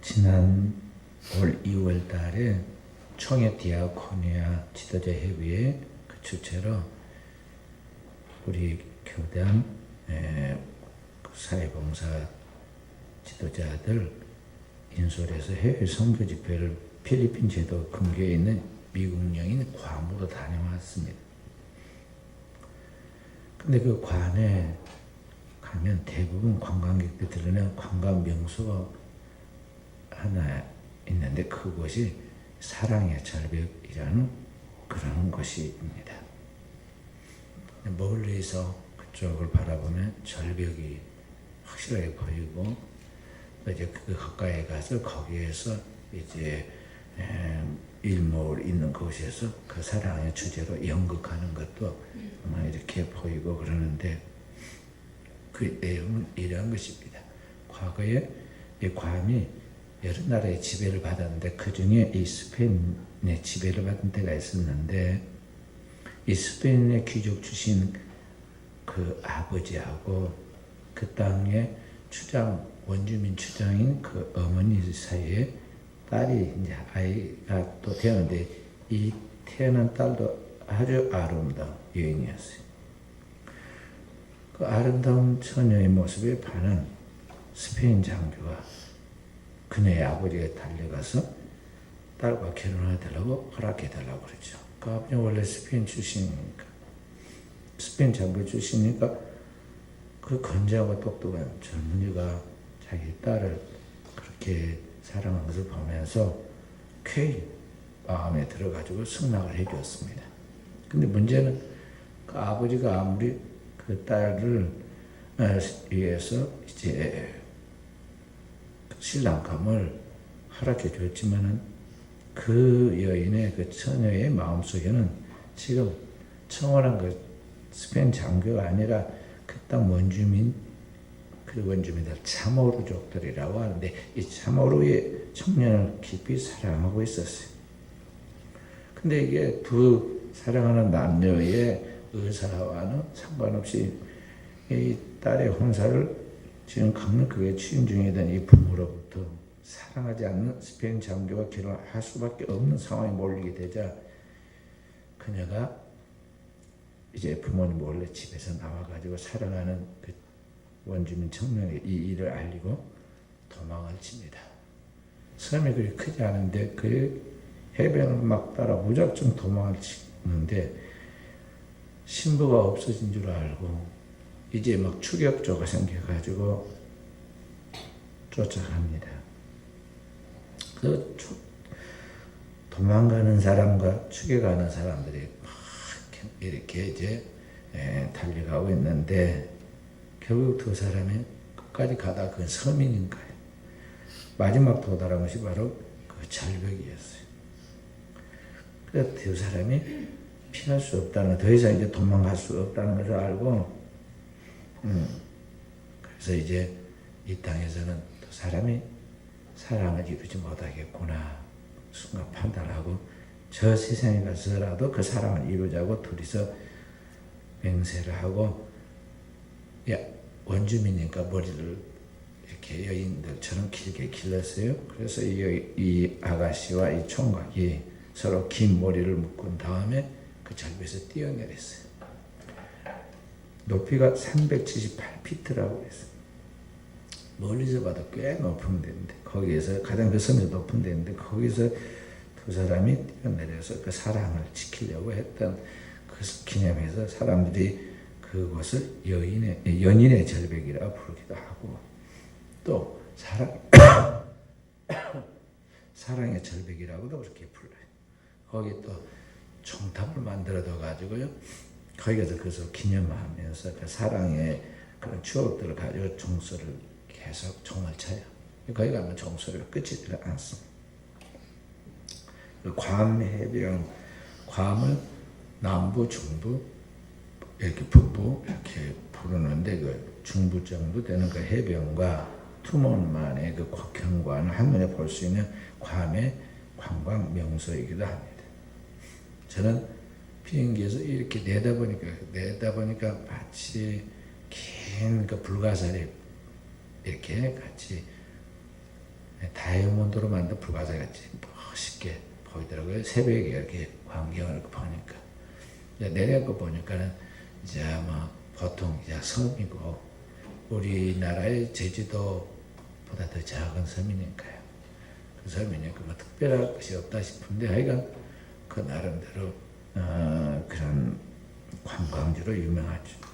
지난 올 2월 달에 청해 디아코니아 지도자 협의회 그 주최로 우리 교단 사회봉사 지도자들 인솔해서 해외 선교 집회를 필리핀 제도 근교에 있는 미국령인 괌으로 다녀왔습니다. 근데 그 괌에 가면 대부분 관광객들 들르는 관광 명소가 하나 있는데 그곳이 사랑의 절벽이라는 그런 곳입니다. 멀리서 그쪽을 바라보면 절벽이 확실하게 보이고 이제 그 가까이 가서 거기에서 이제 일몰 있는 곳에서 그 사랑의 주제로 연극하는 것도 이렇게 보이고 그러는데 그 내용은 이러한 것입니다. 과거에 이 괌이 여러 나라의 지배를 받았는데 그 중에 이 스페인의 지배를 받은 때가 있었는데 이 스페인의 귀족 주신 그 아버지하고 그 땅의 원주민 추장인 그 어머니 사이에 딸이 이제 아이가 또 태어났는데 이 태어난 딸도 아주 아름다운 여인이었어요. 그 아름다운 처녀의 모습에 반한 스페인 장교가 그녀의 아버지가 달려가서 딸과 결혼해달라고 허락해달라고 그러죠. 그 아버지는 원래 스페인 출신이니까, 스페인 장교 출신이니까 그 건장하고 똑똑한 젊은이가 자기 딸을 그렇게 사랑하는 것을 보면서 쾌히 마음에 들어가지고 승낙을 해주었습니다. 근데 문제는 그 아버지가 아무리 그 딸을 위해서 이제 신랑감을 허락해 줬지만은 그 여인의 그 처녀의 마음속에는 지금 청혼한 그 스페인 장교가 아니라 그 땅 원주민, 그 원주민들 차모루족들이라고 하는데 이 차모루의 청년을 깊이 사랑하고 있었어요. 근데 이게 두 사랑하는 남녀의 의사와는 상관없이 이 딸의 혼사를 지금 강력하게 추진 중이던 이 부모로부터 사랑하지 않는 스페인 장교와 결혼할 수밖에 없는 상황에 몰리게 되자 그녀가 이제 부모님 몰래 집에서 나와가지고 사랑하는 그 원주민 청년에게 이 일을 알리고 도망을 칩니다. 섬이 그리 크지 않은데 그 해변을 막 따라 무작정 도망을 치는데 신부가 없어진 줄 알고 이제 막 추격조가 생겨가지고 쫓아갑니다. 그 도망가는 사람과 추격하는 사람들이 막 이렇게 이제 달려가고 있는데 결국 두 사람이 끝까지 가다 그 섬인 거예요. 마지막 도달한 것이 바로 그 절벽이었어요. 그래서 두 사람이 피할 수 없다는, 더 이상 이제 도망갈 수 없다는 것을 알고 그래서 이제 이 땅에서는 두 사람이 사랑을 이루지 못하겠구나 순간 판단하고 저 세상에 가서라도 그 사랑을 이루자고 둘이서 맹세를 하고 원주민이니까 머리를 이렇게 여인들처럼 길게 길렀어요. 그래서 이 아가씨와 이 총각이 서로 긴 머리를 묶은 다음에 그 절벽에서 뛰어내렸어요. 높이가 378피트라고 했어요. 멀리서 봐도 꽤 높은 데인데 거기에서 가장 그 섬에서 높은 데인데 거기서 두 사람이 뛰어내려서 그 사랑을 지키려고 했던 그 기념해서 사람들이 그것을 연인의 절벽이라 부르기도 하고 또 사랑의 절벽이라고도 그렇게 불러요. 거기 또 총탑을 만들어둬 가지고요. 거기서 그것을 기념하면서 그 사랑의 그런 추억들을 가지고 종소를 계속 총을 쳐요. 거기 가면 종소리가 끝이 되지 않습니다. 괌 해변, 괌을 남부, 중부, 이렇게 북부 이렇게 부르는데 그 중부 정도 되는 그 해변과 투몬만의 그 국경과는 한눈에 볼 수 있는 괌의 관광 명소이기도 합니다. 저는 비행기에서 이렇게 내다보니까 마치 긴 그 불가사리 이렇게 같이 다이아몬드로 만든 불가사같이 멋있게 보이더라고요. 새벽에 이렇게 광경을 보니까. 내려가 보니까는 이제 뭐 보통 이제 섬이고 우리나라의 제주도보다 더 작은 섬이니까요. 그 섬이니까 뭐 특별한 것이 없다 싶은데 하여간 그 나름대로 그런 관광지로 유명하죠.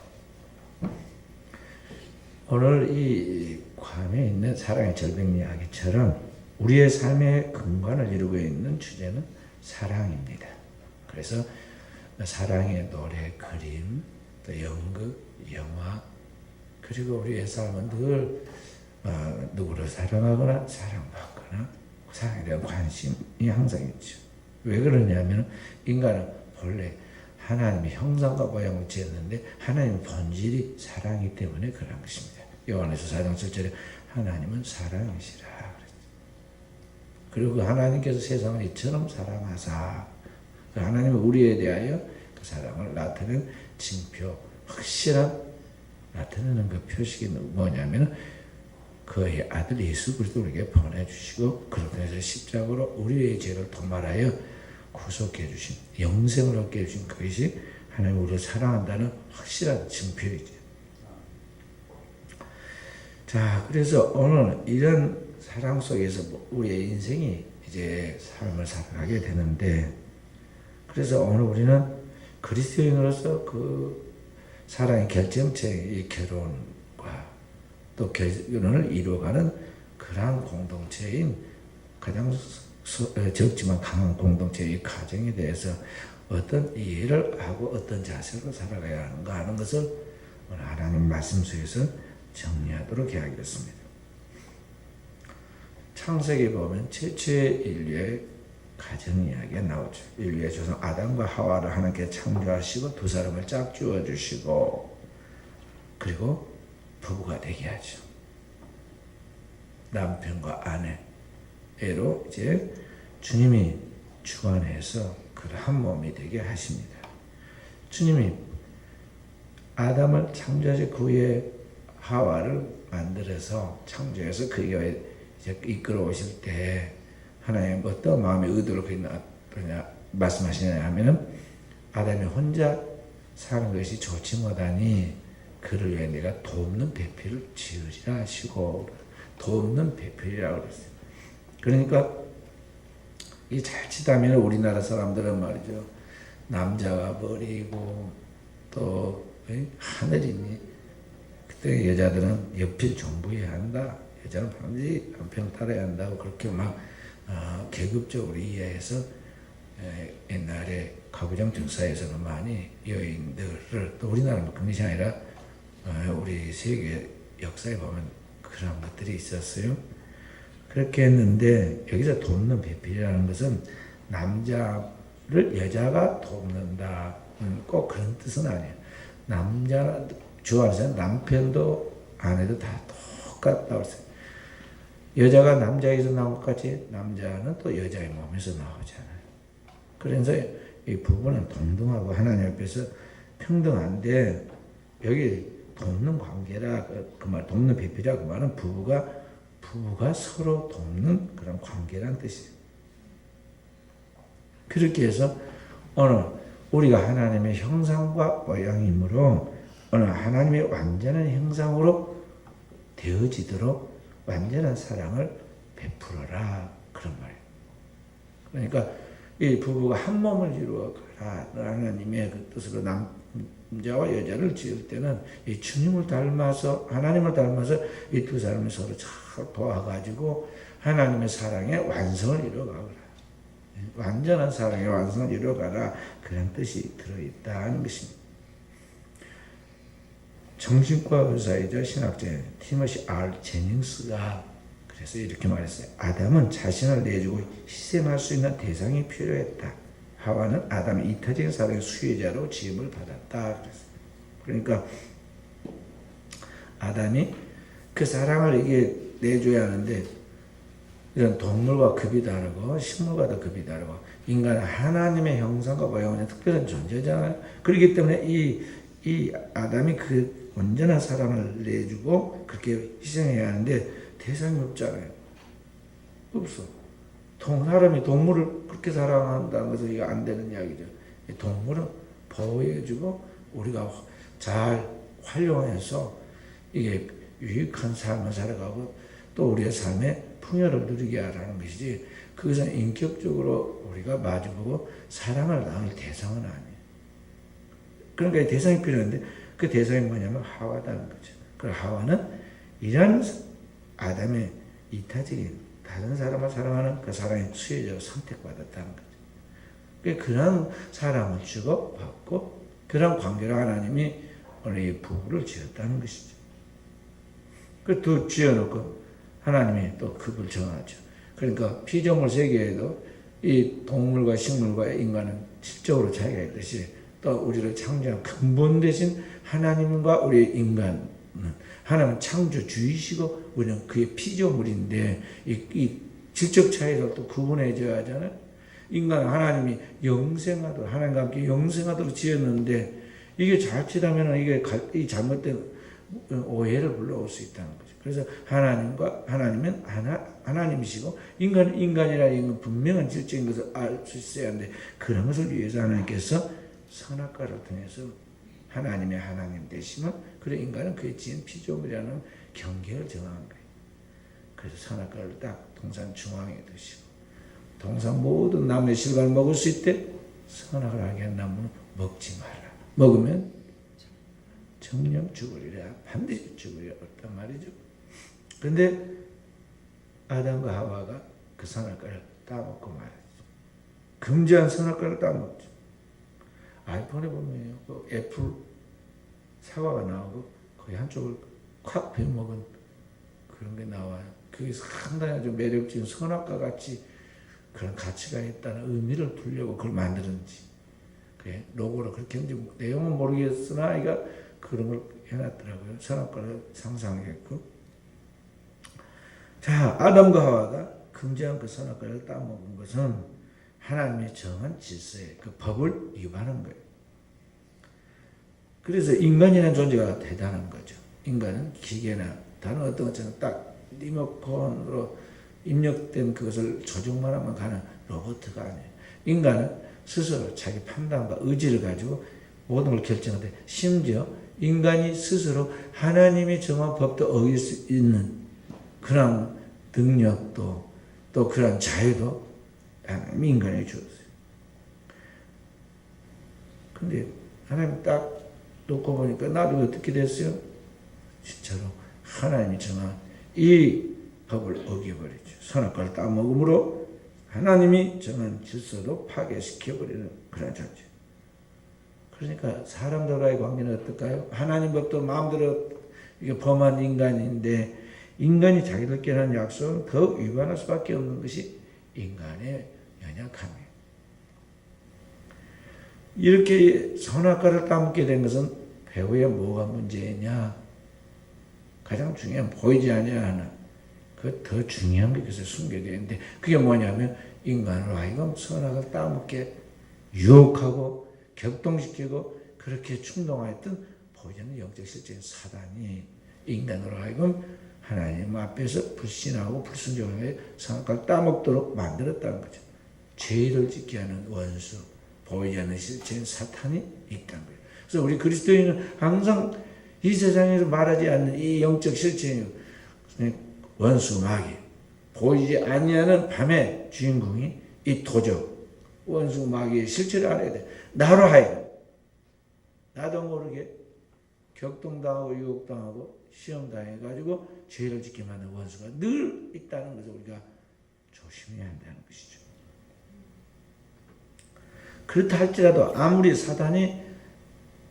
오늘 이 괌에 있는 사랑의 절벽 이야기처럼 우리의 삶의 근간을 이루고 있는 주제는 사랑입니다. 그래서 사랑의 노래, 그림, 또 연극, 영화, 그리고 우리의 삶은 늘 누구를 사랑하거나 사랑받거나 사랑에 대한 관심이 항상 있죠. 왜 그러냐면 인간은 본래 하나님의 형상과 모양을 지었는데 하나님의 본질이 사랑이기 때문에 그런 것입니다. 요한에서 4장 7절에 하나님은 사랑이시라 그랬죠. 그리고 하나님께서 세상을 이처럼 사랑하사 하나님은 우리에 대하여 그 사랑을 나타낸 징표, 확실한 나타내는 그 표식이 뭐냐면 그의 아들 예수 그리스도를 우리에게 보내주시고 그렇게 해서 십자가로 우리의 죄를 도말하여 구속해 주신, 영생을 얻게 해주신 그것이 하나님 우리를 사랑한다는 확실한 징표이죠. 자, 그래서 오늘 이런 사랑 속에서 우리의 인생이 이제 삶을 살아가게 되는데, 그래서 오늘 우리는 그리스도인으로서 그 사랑의 결정체의 결혼과 또 결혼을 이루어가는 그러한 공동체인 가장 적지만 강한 공동체의 가정에 대해서 어떤 이해를 하고 어떤 자세로 살아가야 하는가 하는 것을 오늘 하나님 말씀 속에서 정리하도록 해야겠습니다. 창세기 보면 최초의 인류의 가정 이야기가 나오죠. 인류의 조상 아담과 하와를 하나님께 창조하시고 두 사람을 짝지어 주시고 그리고 부부가 되게 하죠. 남편과 아내로 이제 주님이 주관해서 그 한 몸이 되게 하십니다. 주님이 아담을 창조하신 그 후에 하와를 만들어서 창조해서 그 교회 이끌어 오실 때 하나님 어떤 마음의 의도로 그냥 말씀하시냐 하면은 아담이 혼자 사는 것이 좋지 못하니 그를 위해 내가 돕는 배필을 지으리라 하시고 돕는 배필이라고 그랬어요. 그러니까 이 자칫하면 우리나라 사람들은 말이죠. 남자가 버리고 또 하늘이니 그때 여자들은 옆을 정부해야 한다. 여자는 반드시 남편을 따라야 한다고 그렇게 막 계급적으로 이해해서 옛날에 가부장 정사에서는 많이 여인들을 또 우리나라는 그런 것이 아니라 우리 세계 역사에 보면 그런 것들이 있었어요. 그렇게 했는데 여기서 돕는 배필이라는 것은 남자를 여자가 돕는다. 꼭 그런 뜻은 아니에요. 남자 주 안에서 남편도 아내도 다 똑같다고 했어요. 여자가 남자에서 나온 것 같이 남자는 또 여자의 몸에서 나오잖아요. 그래서 이 부부는 동등하고 하나님 앞에서 평등한데 여기 돕는 관계라 그 말 돕는 배필이라 그 말은 부부가 서로 돕는 그런 관계란 뜻이에요. 그렇게 해서 오늘 우리가 하나님의 형상과 모양이므로 오늘 하나님의 완전한 형상으로 되어지도록 완전한 사랑을 베풀어라 그런 말이에요. 그러니까 이 부부가 한 몸을 이루어가라 하나님의 그 뜻으로 남자와 여자를 지을 때는 이 주님을 닮아서 하나님을 닮아서 이 두 사람이 서로 잘 도와가지고 하나님의 사랑의 완성을 이루어가라. 완전한 사랑의 완성을 이루어가라 그런 뜻이 들어있다는 것입니다. 정신과 의사이자 신학자인 티머시 R. 제닝스가 그래서 이렇게 말했어요. 아담은 자신을 내주고 희생할 수 있는 대상이 필요했다. 하와는 아담의 이타적인 사랑의 수혜자로 지음을 받았다. 그러니까 아담이 그 사랑을 이게 내줘야 하는데 이런 동물과 급이 다르고 식물과도 급이 다르고 인간은 하나님의 형상과 모양의 특별한 존재잖아요. 그렇기 때문에 이 아담이 그 온전한 사랑을 내주고 그렇게 희생해야 하는데 대상이 없잖아요. 없어. 사람이 동물을 그렇게 사랑한다는 것은 이거 안 되는 이야기죠. 동물은 보호해주고 우리가 잘 활용해서 이게 유익한 삶을 살아가고 또 우리의 삶의 풍요를 누리게 하라는 것이지, 그것은 인격적으로 우리가 마주보고 사랑을 나눌 대상은 아니에요. 그러니까 대상이 필요한데 그 대상이 뭐냐면 하와다는 거죠. 그 하와는 이런 아담의 이타적인 다른 사람을 사랑하는 그 사랑의 수혜자로 선택받았다는 거죠. 그런 사랑을 주고받고 그런 관계로 하나님이 오늘 이 부부를 지었다는 것이죠. 그 두 지어놓고 하나님이 또 급을 정하죠. 그러니까 피조물 세계에도 이 동물과 식물과 인간은 질적으로 차이가 있듯이 또 우리를 창조한 근본 대신 하나님과 우리 인간은 하나님은 창조주이시고 우리는 그의 피조물인데 이 질적 차이를 또 구분해줘야 하잖아요. 인간은 하나님이 영생하도록 하나님과 함께 영생하도록 지었는데 이게 자칫하면 이게 이 잘못된 오해를 불러올 수 있다는 거죠. 그래서 하나님은 하나님이시고 인간은 인간이라는 분명한 질적인 것을 알 수 있어야 하는데 그런 것을 위해서 하나님께서 선악과를 통해서 하나님의 하나님 되시면 그래 인간은 그의 지은 피조물이라는 경계를 정한 거예요. 그래서 선악과를 딱 동산 중앙에 두시고 동산 모든 나무의 실과를 먹을 수 있대 선악을 알게 한 나무는 먹지 말라. 먹으면 정령 죽으리라. 반드시 죽으리라. 어떤 말이죠. 그런데 아담과 하와가 그 선악과를 따먹고 말이죠. 금지한 선악과를 따먹죠. 아이폰에 보면 그 애플 사과가 나오고 거의 한쪽을 콱 베어먹은 그런 게 나와요. 그게 상당히 아주 매력적인 선악과 같이 그런 가치가 있다는 의미를 두려고 그걸 만들었는지 그 로고로 그렇게 했는지 내용은 모르겠으나 아이가 그런 걸 해놨더라고요. 선악과를 상상했고 자 아담과 하와가 금지한 그 선악과를 따먹은 것은 하나님의 정한 질서에 그 법을 위반한 거예요. 그래서 인간이라는 존재가 대단한 거죠. 인간은 기계나 다른 어떤 것처럼 딱 리모컨으로 입력된 그것을 조종만 하면 가는 로봇가 아니에요. 인간은 스스로 자기 판단과 의지를 가지고 모든 걸 결정하는데 심지어 인간이 스스로 하나님이 정한 법도 어길 수 있는 그런 능력도 또 그런 자유도 하나님이 인간에게 주었어요. 근데 하나님 딱 놓고 보니까 나도 어떻게 됐어요? 진짜로 하나님이 정한 이 법을 어겨버리죠. 선악과를 따먹음으로 하나님이 정한 질서도 파괴시켜버리는 그런 존재. 그러니까 사람들과의 관계는 어떨까요? 하나님 법도 마음대로 이게 범한 인간인데 인간이 자기들끼리 하는 약속은 더 위반할 수밖에 없는 것이 인간의 연약함이에요. 이렇게 선악과를 따먹게 된 것은 배후에 뭐가 문제냐? 가장 중요한 보이지 않는 그 더 중요한 게 그것에 숨겨져 있는데 그게 뭐냐면 인간으로 하여금 선악을 따먹게 유혹하고 격동시키고 그렇게 충동하였던 보이지 않는 영적 실제인 사단이 인간으로 하여금 하나님 앞에서 불신하고 불순종하여 선악과를 따먹도록 만들었다는 거죠. 죄를 짓게 하는 원수 보이지 않는 실체인 사탄이 있다는 거예요. 그래서 우리 그리스도인은 항상 이 세상에서 말하지 않는 이 영적 실체인 원수 마귀 보이지 아니하는 밤의 주인공이 이 도적 원수 마귀의 실체를 알아야 돼. 나로 하여금 나도 모르게 격동당하고 유혹당하고 시험당해가지고 죄를 짓게 만든 원수가 늘 있다는 것을 우리가 조심해야 한다는 것이죠. 그렇다 할지라도 아무리 사단이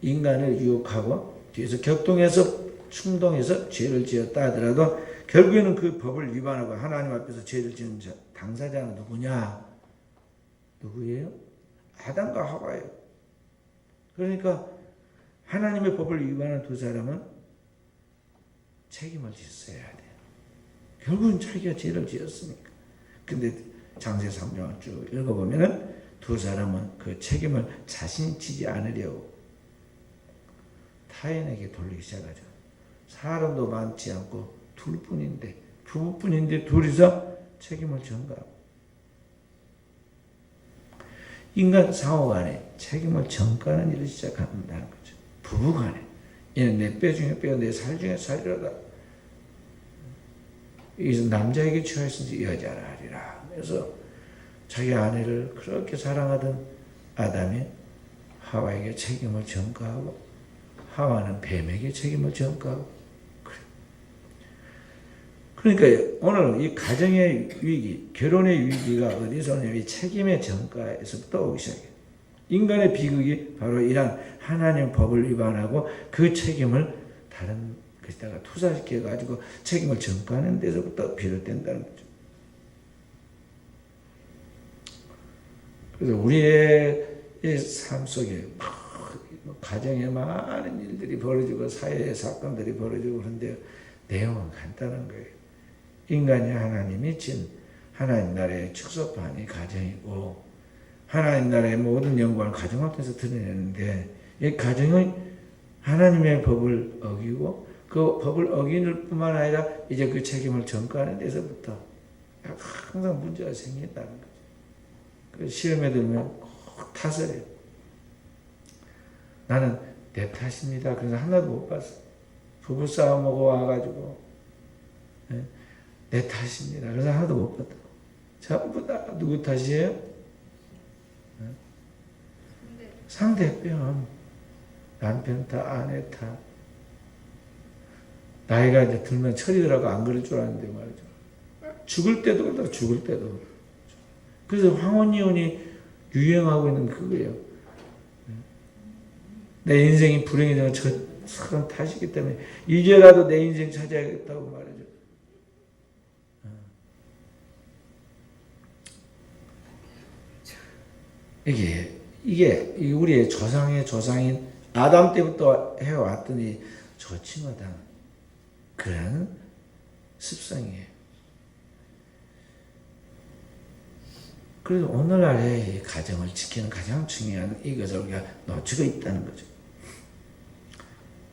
인간을 유혹하고 뒤에서 격동해서 충동해서 죄를 지었다 하더라도 결국에는 그 법을 위반하고 하나님 앞에서 죄를 지은 당사자는 누구냐? 누구예요? 아담과 하와예요. 그러니까 하나님의 법을 위반한 두 사람은 책임을 졌어야 돼요. 결국은 자기가 죄를 지었으니까. 근데 장세 3장을 쭉 읽어보면은 두 사람은 그 책임을 자신이 지지 않으려고 타인에게 돌리기 시작하죠. 사람도 많지 않고 둘뿐인데 부부뿐인데 둘이서 책임을 전가하고 인간 상호간에 책임을 전가하는 일을 시작한다는 거죠. 부부간에 얘는 내 뼈 중에 뼈, 내 살 중에 살이라다. 이것은 남자에게 취하였은지 여자라 하리라. 그래서 자기 아내를 그렇게 사랑하던 아담이 하와에게 책임을 전가하고 하와는 뱀에게 책임을 전가하고 그러니까 오늘 이 가정의 위기, 결혼의 위기가 어디서 오냐면 이 책임의 전가에서부터 오기 시작해요. 인간의 비극이 바로 이런 하나님의 법을 위반하고 그 책임을 다른 것에다가 투사시켜가지고 책임을 전가하는 데서부터 비롯된다는 거죠. 그래서 우리의 이 삶 속에 가정에 많은 일들이 벌어지고 사회의 사건들이 벌어지고 그런데 내용은 간단한 거예요. 인간이 하나님이 진 하나님 나라의 축소판이 가정이고 하나님 나라의 모든 영광을 가정을 통해서 드러내는데 이 가정은 하나님의 법을 어기고 그 법을 어기는 뿐만 아니라 이제 그 책임을 전가하는 데서부터 항상 문제가 생긴다는 거죠. 그 시험에 들면 꼭 탓을 해요. 나는 내 탓입니다. 그래서 하나도 못 봤어. 부부싸움하고 와가지고 내 탓입니다. 그래서 하나도 못 봤다. 전부 다 누구 탓이에요? 상대편. 남편 탓, 아내 탓. 나이가 이제 들면 철이더라고 안 그럴 줄 알았는데 말이죠. 죽을 때도 그렇다, 죽을 때도. 그래서 황혼이혼이 유행하고 있는 그거예요. 내 인생이 불행해지는 저 사람 탓이기 때문에 이제라도 내 인생 찾아야겠다고 말이죠. 이게 우리의 조상의 조상인 아담 때부터 해왔던 이 조치마다 그런 습성이에요. 그래서 오늘날의 가정을 지키는 가장 중요한 이것을 우리가 놓치고 있다는 거죠.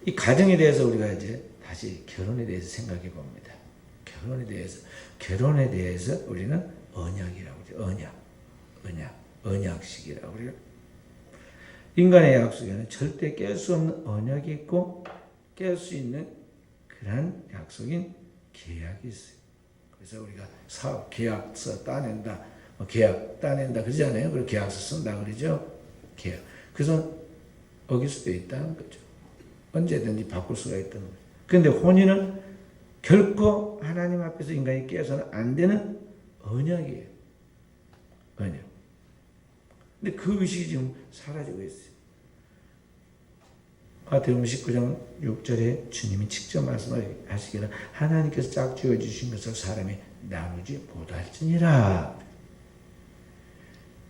이 가정에 대해서 우리가 이제 다시 결혼에 대해서 생각해 봅니다. 결혼에 대해서 우리는 언약이라고 하죠. 언약식이라고 그래요. 인간의 약속에는 절대 깰 수 없는 언약이 있고 깰 수 있는 그런 약속인 계약이 있어요. 그래서 우리가 사업 계약서 따낸다, 계약 따낸다 그러잖아요. 그리고 계약서 쓴다 그러죠. 계약. 그래서 어길 수도 있다는 거죠. 언제든지 바꿀 수가 있다는 거죠. 그런데 혼인은 결코 하나님 앞에서 인간이 깨서는 안 되는 언약이에요. 언약. 근데 그 의식이 지금 사라지고 있어요. 마태복음 19장 6절에 주님이 직접 말씀하시기를 하나님께서 짝지어 주신 것을 사람이 나누지 못할지니라.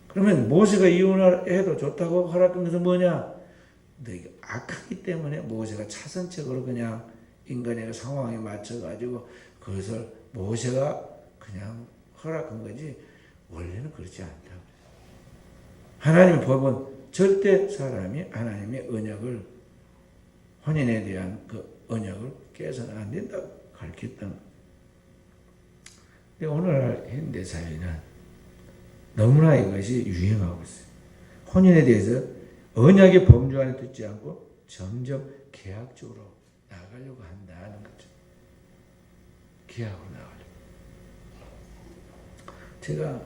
그러면 모세가 이혼을 해도 좋다고 허락한 것은 뭐냐? 너희가 악하기 때문에 모세가 차선책으로 그냥 인간의 상황에 맞춰가지고 그것을 모세가 그냥 허락한 거지 원래는 그렇지 않다. 하나님의 법은 절대 사람이 하나님의 언약을 혼인에 대한 그 언약을 깨서는 안 된다고 가르쳤다는 거예요. 근데 오늘날 현대사회는 너무나 이것이 유행하고 있어요. 혼인에 대해서 언약의 범주 안에 듣지 않고 점점 계약적으로 나가려고 한다는 거죠. 계약으로 나가려고. 제가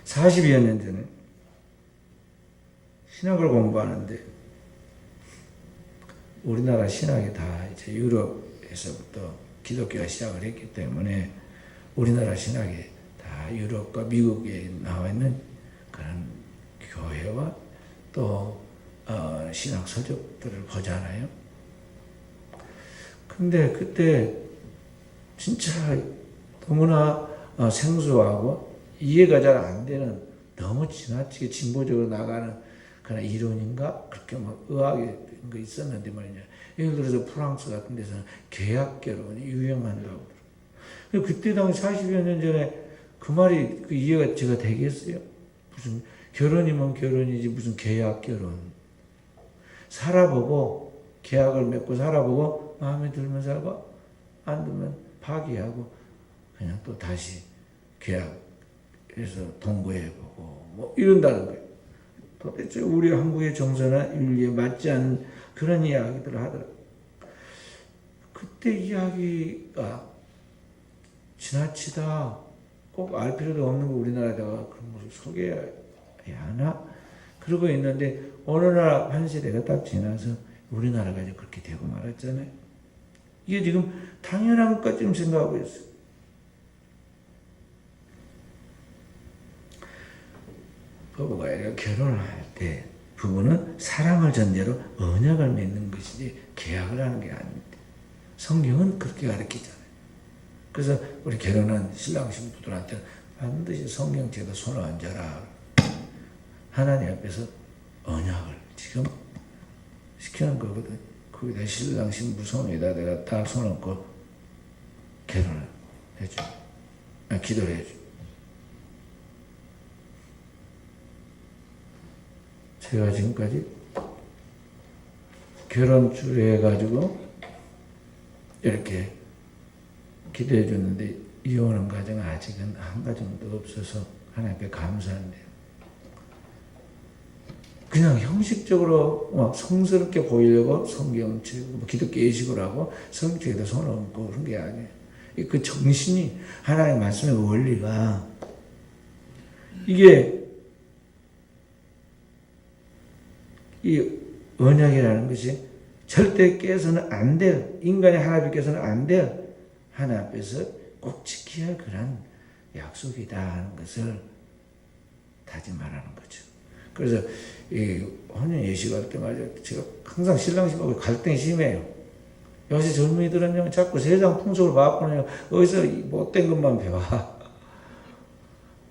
40여 년 전에 신학을 공부하는데 우리나라 신학이 다 이제 유럽에서부터 기독교가 시작을 했기 때문에 우리나라 신학이 다 유럽과 미국에 나와 있는 그런 교회와 또 신학 서적들을 보잖아요. 근데 그때 진짜 너무나 생소하고 이해가 잘 안 되는 너무 지나치게 진보적으로 나가는 그런 이론인가? 그렇게 뭐 의학이 거 있었는데 말이냐. 예를 들어서 프랑스 같은 데서는 계약 결혼이 유행한다고. 그때 당시 40여 년 전에 그 말이 그 이해가 제가 되겠어요? 무슨 결혼이면 결혼이지 무슨 계약 결혼. 살아보고 계약을 맺고 살아보고 마음에 들면 살고 안 들면 파기하고 그냥 또 다시 계약해서 동거해보고 뭐 이런다는 거예요. 도대체 우리 한국의 정서나 윤리에 맞지 않은 그런 이야기들을 하더라고요. 그때 이야기가 지나치다 꼭 알 필요도 없는 거 우리나라에다가 그런 것을 소개해야 하나? 그러고 있는데 어느 날 한 세대가 딱 지나서 우리나라가 이제 그렇게 되고 말았잖아요. 이게 지금 당연한 것까지 생각하고 있어요. 부부가 결혼을 할 때 부부는 사랑을 전제로 언약을 맺는 것이지 계약을 하는 게 아닙니다. 성경은 그렇게 가르치잖아요. 그래서 우리 결혼한 신랑 신부들한테는 반드시 성경책에 손을 얹어라. 하나님 앞에서 언약을 지금 시키는 거거든. 거기다 신랑 신부 손에다 내가 다 손 얹고 결혼을 해줘. 기도를 해줘. 제가 지금까지 결혼 주례해가지고 이렇게 기도해 줬는데 이혼한 가정은 아직은 한 가정도 없어서 하나님께 감사한데요. 그냥 형식적으로 막 성스럽게 보이려고 성경책, 기독교 예식을 하고 성경책에다 손을 얹고 그런 게 아니에요. 그 정신이 하나님의 말씀의 원리가 이게 이 언약이라는 것이 절대 깨서는 안 돼요. 인간이 하나님 앞에서는 안 돼요. 하나님 앞에서 꼭 지켜야 할 그런 약속이다 하는 것을 다짐하라는 거죠. 그래서 이 혼인 예식할 때마다 제가 항상 신랑신부하고 갈등이 심해요. 요새 젊은이들은요 자꾸 세상 풍속을 봐왔거든요. 어디서 못된 것만 배워.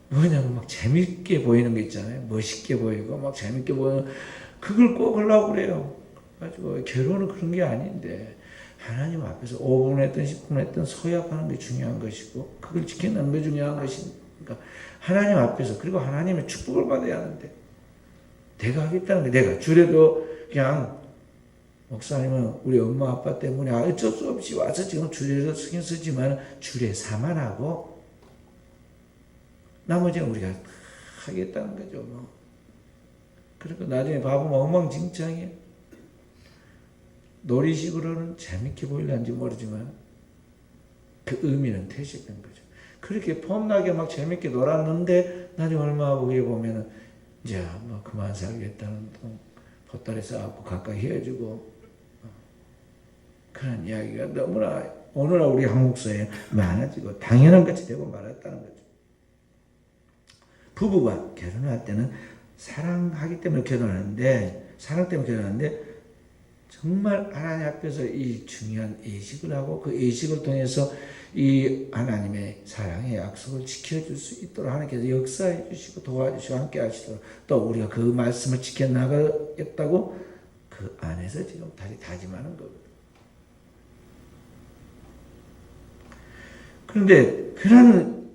뭐냐면 막 재밌게 보이는 거 있잖아요. 멋있게 보이고 막 재밌게 보이는 그걸 꼭 하려고 그래요. 가지고 결혼은 그런 게 아닌데 하나님 앞에서 5분 했든 10분 했든 서약하는 게 중요한 것이고 그걸 지켜내는 게 중요한 것이니까 하나님 앞에서 그리고 하나님의 축복을 받아야 하는데 내가 하겠다는 게 내가 주례도 그냥 목사님은 우리 엄마 아빠 때문에 어쩔 수 없이 와서 지금 주례도 쓰긴 쓰지만 주례 사만하고 나머지는 우리가 하겠다는 거죠. 뭐. 그러니까 나중에 봐보면 엉망진창이에요. 놀이식으로는 재밌게 보이려는지 모르지만 그 의미는 퇴색된 거죠. 그렇게 폼나게 막 재밌게 놀았는데 나중에 얼마 후에 보면은 이제 뭐 그만 살겠다는 보따리 싸갖고 가까이 헤어지고 그런 이야기가 너무나 오늘날 우리 한국 사회에 많아지고 당연한 것이 되고 말았다는 거죠. 부부가 결혼할 때는 사랑하기 때문에 결혼하는데 사랑 때문에 결혼하는데 정말 하나님 앞에서 이 중요한 예식을 하고 그 예식을 통해서 이 하나님의 사랑의 약속을 지켜줄 수 있도록 하나님께서 역사해 주시고 도와주시고 함께 하시도록 또 우리가 그 말씀을 지켜나가겠다고 그 안에서 지금 다시 다짐하는 거거든요. 그런데 그런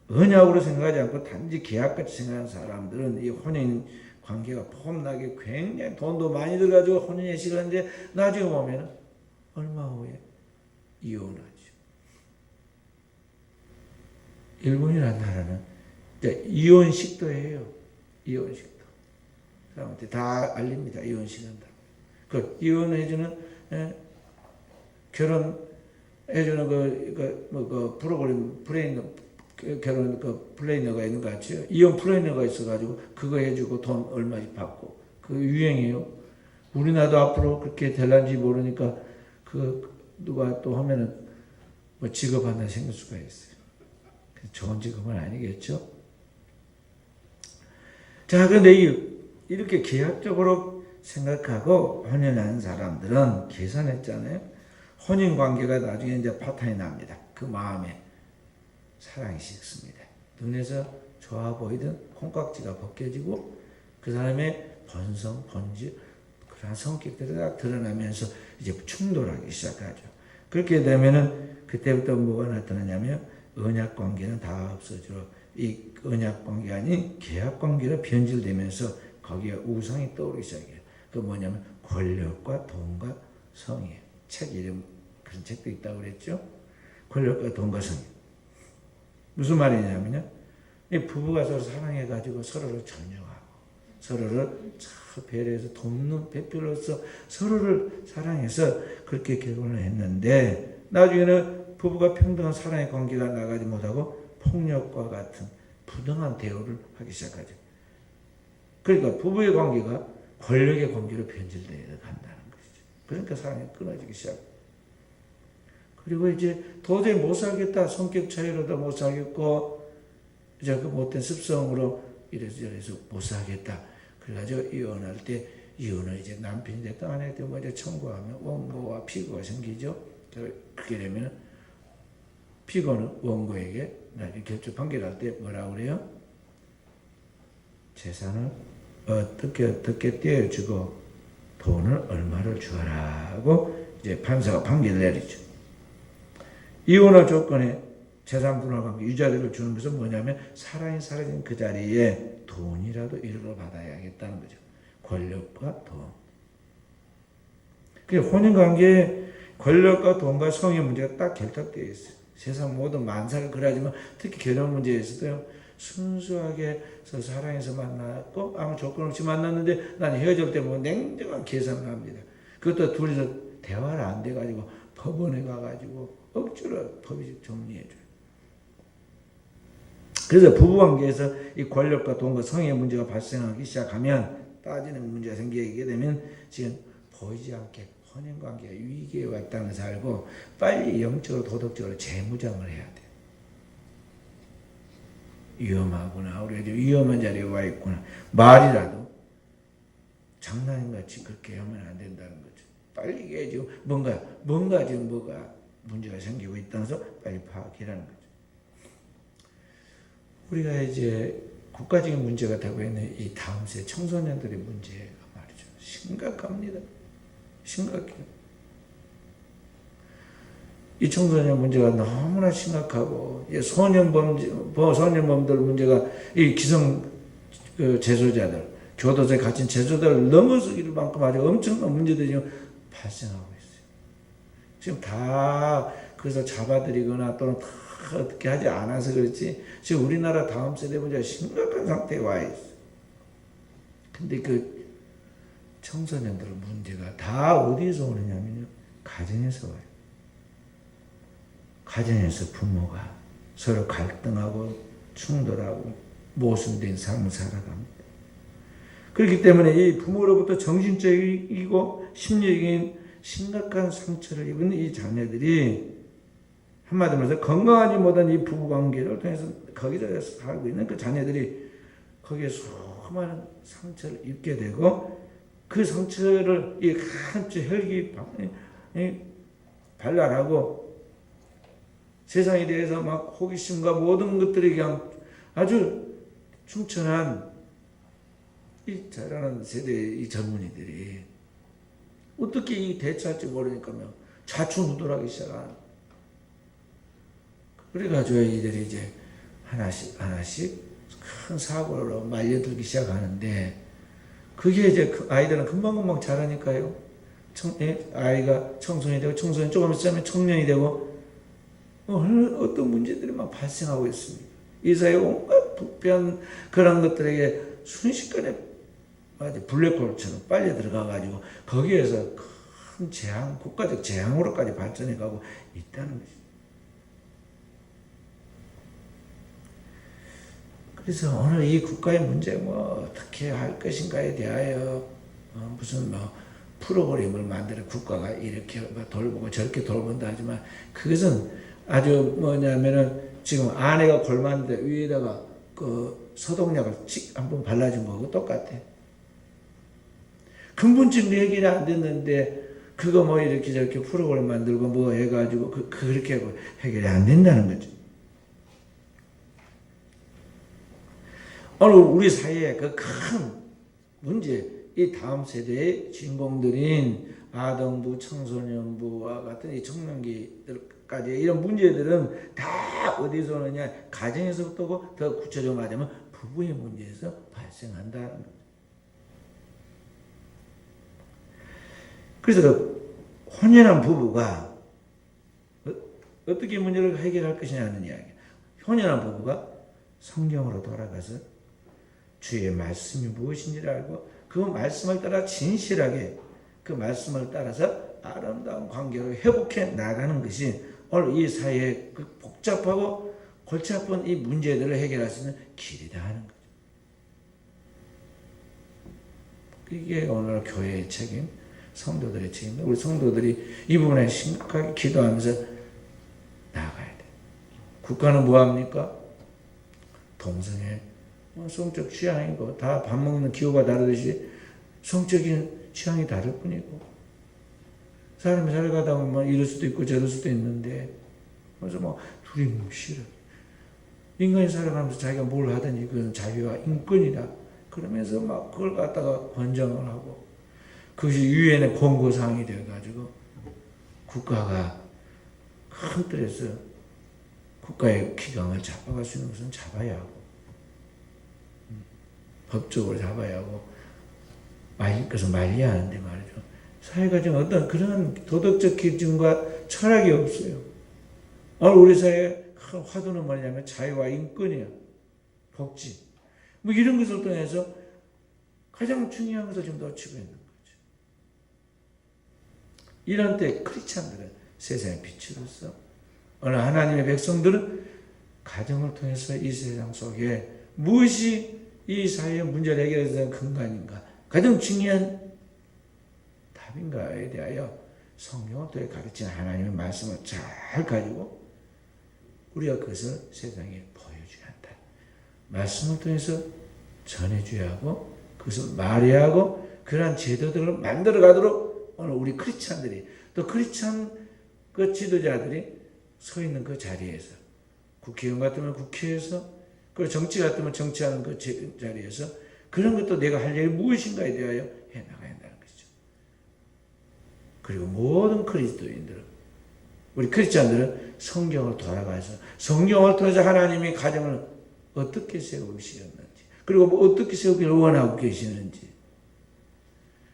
언약으로 생각하지 않고 단지 계약같이 생각하는 사람들은 이 혼인 관계가 폼나게 굉장히 돈도 많이 들어가지고 혼인 예식을 하는데 나중에 보면 얼마 후에 이혼하죠. 일본이라는 나라는 이혼식도 해요. 이혼식도. 사람한테 다 알립니다. 이혼식 한다고. 그 이혼해주는 결혼해주는 그 프로그램 결혼 플래너가 있는 것 같죠. 이혼 플래너가 있어가지고 그거 해주고 돈 얼마씩 받고 그 유행이에요. 우리나라도 앞으로 그렇게 될란지 모르니까 그 누가 또 하면은 뭐 직업 하나 생길 수가 있어요. 좋은 직업은 아니겠죠. 자, 그런데 이렇게 계약적으로 생각하고 혼인한 사람들은 계산했잖아요. 혼인 관계가 나중에 이제 파탄이 납니다. 그 마음에 사랑이 식습니다. 눈에서 좋아 보이던 콩깍지가 벗겨지고 그 사람의 본성, 본질, 그런 성격들이 다 드러나면서 이제 충돌하기 시작하죠. 그렇게 되면은 그때부터 뭐가 나타나냐면 언약 관계는 다 없어져 이 언약 관계가 아닌 계약 관계로 변질되면서 거기에 우상이 떠오르기 시작해요. 그 뭐냐면 권력과 돈과 성이에요. 책 이름 그런 책도 있다고 그랬죠. 권력과 돈과 성. 무슨 말이냐면요. 이 부부가 서로 사랑해가지고 서로를 존중하고 서로를 잘 배려해서 돕는 배필로서 서로를 사랑해서 그렇게 결혼을 했는데 나중에는 부부가 평등한 사랑의 관계가 나가지 못하고 폭력과 같은 부당한 대우를 하기 시작하죠. 그러니까 부부의 관계가 권력의 관계로 변질되어 간다는 것이죠. 그러니까 사랑이 끊어지기 시작합니다. 그리고 이제 도저히 못 살겠다. 성격 차이로도 못 살겠고 이제 그 못된 습성으로 이래서 저래서 못 살겠다. 그래가지고 이혼할 때 이혼을 이제 남편이 됐든 아내가 됐든 먼저 청구하면 원고와 피고가 생기죠. 그렇게 되면 피고는 원고에게 나중에 결정 판결할 때 뭐라고 그래요? 재산을 어떻게 떼어주고 돈을 얼마를 주라고 이제 판사가 판결을 내리죠. 이혼의 조건에 재산 분할 관계 유자료를 주는 것은 뭐냐면 사랑이 사라진 그 자리에 돈이라도 일부러 받아야겠다는 거죠. 권력과 돈. 그 혼인 관계에 권력과 돈과 성의 문제가 딱 결탁되어 있어요. 세상 모든 만사가 그러하지만 특히 결혼 문제에 있어서요. 순수하게 사랑해서 만났고 아무 조건 없이 만났는데 나는 헤어질 때 뭐 냉정한 계산을 합니다. 그것도 둘이서 대화를 안 돼가지고 법원에 가가지고 억지로 법이 정리해줘요. 그래서 부부관계에서 이 권력과 돈과 성의 문제가 발생하기 시작하면 따지는 문제가 생기게 되면 지금 보이지 않게 혼인관계가 위기에 왔다는 것을 알고 빨리 영적으로 도덕적으로 재무장을 해야 돼. 위험하구나. 우리가 지금 위험한 자리에 와 있구나. 말이라도 장난같이 그렇게 하면 안 된다는 거죠. 빨리 이게 지금 뭔가 지금 뭐가 문제가 생기고 있다는 것을 빨리 파악하라는 거죠. 우리가 이제 국가적인 문제가 되고 있는 이 다음 세대 청소년들의 문제가 말이죠. 심각합니다. 심각해요. 이 청소년 문제가 너무나 심각하고 소년범들 문제가 이 기성 재소자들 교도소에 갇힌 재소자를 넘어서기를 만큼 아주 엄청난 문제들이 지금 발생하고 있어요. 지금 다 그래서 잡아들이거나 또는 다 어떻게 하지 않아서 그렇지 지금 우리나라 다음 세대 문제가 심각한 상태에 와 있어요. 근데 그 청소년들 문제가 다 어디서 오느냐면요. 가정에서 와요. 가정에서 부모가 서로 갈등하고 충돌하고 모순된 삶을 살아갑니다. 그렇기 때문에 이 부모로부터 정신적이고 심리적인 심각한 상처를 입은 이 자녀들이 한마디로 말해서 건강하지 못한 이 부부관계를 통해서 거기서 살고 있는 그 자녀들이 거기에 수많은 상처를 입게 되고 그 상처를 이 한쪽 혈기 발랄하고 세상에 대해서 막 호기심과 모든 것들이 그냥 아주 충천한 이 자라는 세대의 이 젊은이들이 어떻게 이 대처할지 모르니까 좌충우돌하기 시작하는. 그래가지고 이들이 이제 하나씩 큰 사고로 말려들기 시작하는데 그게 이제 그 아이들은 금방금방 자라니까요. 아이가 청소년이 되고 청소년 조금 있으면 청년이 되고 어떤 문제들이 막 발생하고 있습니다. 이 사회 온갖 불편 그런 것들에게 순식간에 블랙홀처럼 빨려 들어가가지고 거기에서 큰 재앙, 국가적 재앙으로까지 발전해가고 있다는 것이죠. 그래서 오늘 이 국가의 문제 어떻게 할 것인가에 대하여 무슨 프로그램을 만들어 국가가 이렇게 돌보고 저렇게 돌본다 하지만 그것은 아주 뭐냐면은 지금 아내가 골맞는데 위에다가 그 소독약을 한번 발라준 거하고 똑같아. 근본적인 해결이 안 됐는데 그거 이렇게 저렇게 프로그램 만들고 해가지고 그렇게 하고 해결이 안 된다는 거죠. 오늘 우리 사회의 그 큰 문제, 이 다음 세대의 주인공들인 아동부, 청소년부와 같은 이 청년기까지 이런 문제들은 다 어디서 오느냐? 가정에서부터고 더 구체적으로 말하자면 부부의 문제에서 발생한다는 거죠. 그래서 혼연한 부부가 어떻게 문제를 해결할 것이냐는 이야기. 효녀나 부부가 성경으로 돌아가서 주의 말씀이 무엇인지를 알고 그 말씀을 따라 진실하게 그 말씀을 따라서 아름다운 관계를 회복해 나가는 것이 오늘 이 사회의 그 복잡하고 골치 아픈 이 문제들을 해결할 수 있는 길이다 하는 거죠. 이게 오늘 교회의 책임, 성도들의 책임입니다. 우리 성도들이 이 부분에 심각하게 기도하면서 나아가야 돼. 국가는 뭐합니까? 동성애, 성적 취향이고 다 밥 먹는 기호가 다르듯이 성적인 취향이 다를 뿐이고 사람이 살아가다 보면 이럴 수도 있고 저럴 수도 있는데 그래서 뭐 둘이 싫어. 인간이 살아가면서 자기가 뭘 하든지 그건 자유와 인권이다. 그러면서 막 그걸 갖다가 권장을 하고 그것이 유엔의 권고사항이 되어가지고 국가가 큰 틀에서 국가의 기강을 잡아갈 수 있는 것은 잡아야 하고 법적으로 잡아야 하고 말릴 것은 말려야 하는데 말이죠. 사회가 지금 어떤 그런 도덕적 기준과 철학이 없어요. 오늘 우리 사회의 큰 화두는 뭐냐면 자유와 인권이야. 복지. 뭐 이런 것을 통해서 가장 중요한 것을 지금 놓치고 있는 거죠. 이런 때 크리스찬들은 세상의 빛으로서 어느 하나님의 백성들은 가정을 통해서 이 세상 속에 무엇이 이 사회의 문제를 해결해야 되는 근간인가 가장 중요한 답인가에 대하여 성경을 통해 가르치는 하나님의 말씀을 잘 가지고 우리가 그것을 세상에 보여줘야 한다. 말씀을 통해서 전해줘야 하고 그것을 말해야 하고 그러한 제도들을 만들어 가도록 오늘 우리 크리스찬들이 또 크리스찬 그 지도자들이 서 있는 그 자리에서 국회의원 같으면 국회에서 그리고 정치 같으면 정치하는 그 자리에서 그런 것도 내가 할 일이 무엇인가에 대하여 해나가야 한다는 것이죠. 그리고 모든 그리스도인들은 우리 크리스찬들은 성경을 돌아가서 성경을 통해서 하나님이 가정을 어떻게 세우시었는지 그리고 어떻게 세우기를 원하고 계시는지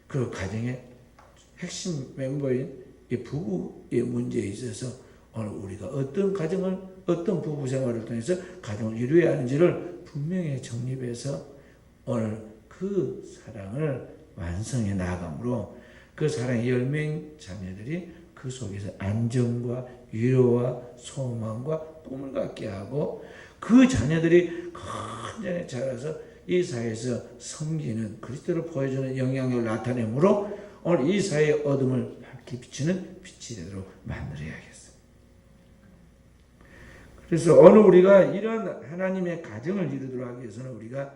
그 가정의 핵심 멤버인 이 부부의 문제에 있어서 오늘 우리가 어떤 가정을 어떤 부부 생활을 통해서 가정을 이루어야 하는지를 분명히 정립해서 오늘 그 사랑을 완성해 나감으로 그 사랑의 열매인 자녀들이 그 속에서 안정과 위로와 소망과 꿈을 갖게 하고 그 자녀들이 건전히 자라서 이 사회에서 섬기는 그리스도를 보여주는 영향력을 나타내므로 오늘 이 사회의 어둠을 밝게 비추는 빛이 되도록 만들어야겠어요. 그래서 오늘 우리가 이런 하나님의 가정을 이루도록 하기 위해서는 우리가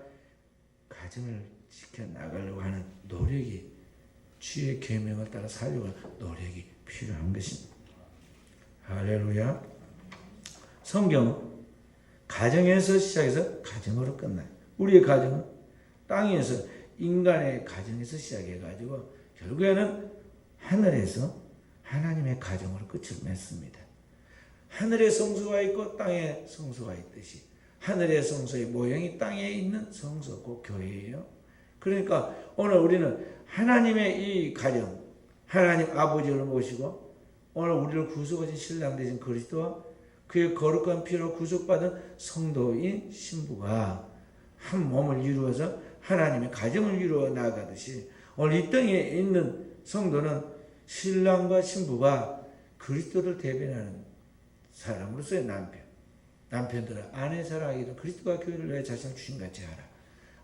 가정을 지켜나가려고 하는 노력이 주의 계명을 따라 살려고 하는 노력이 필요한 것입니다. 할렐루야. 성경은 가정에서 시작해서 가정으로 끝나요. 우리의 가정은 땅에서 인간의 가정에서 시작해가지고 결국에는 하늘에서 하나님의 가정으로 끝을 맺습니다. 하늘에 성소가 있고 땅에 성소가 있듯이 하늘의 성소의 모형이 땅에 있는 성소고 교회예요. 그러니까 오늘 우리는 하나님의 이 가정, 하나님 아버지를 모시고 오늘 우리를 구속하신 신랑 되신 그리스도와 그의 거룩한 피로 구속받은 성도인 신부가 한 몸을 이루어서 하나님의 가정을 이루어 나아가듯이 오늘 이 땅에 있는 성도는 신랑과 신부가 그리스도를 대변하는 사람으로서의 남편들은 아내 사랑하기를 그리스도가 교회를 내 자신을 주신 같이 하라.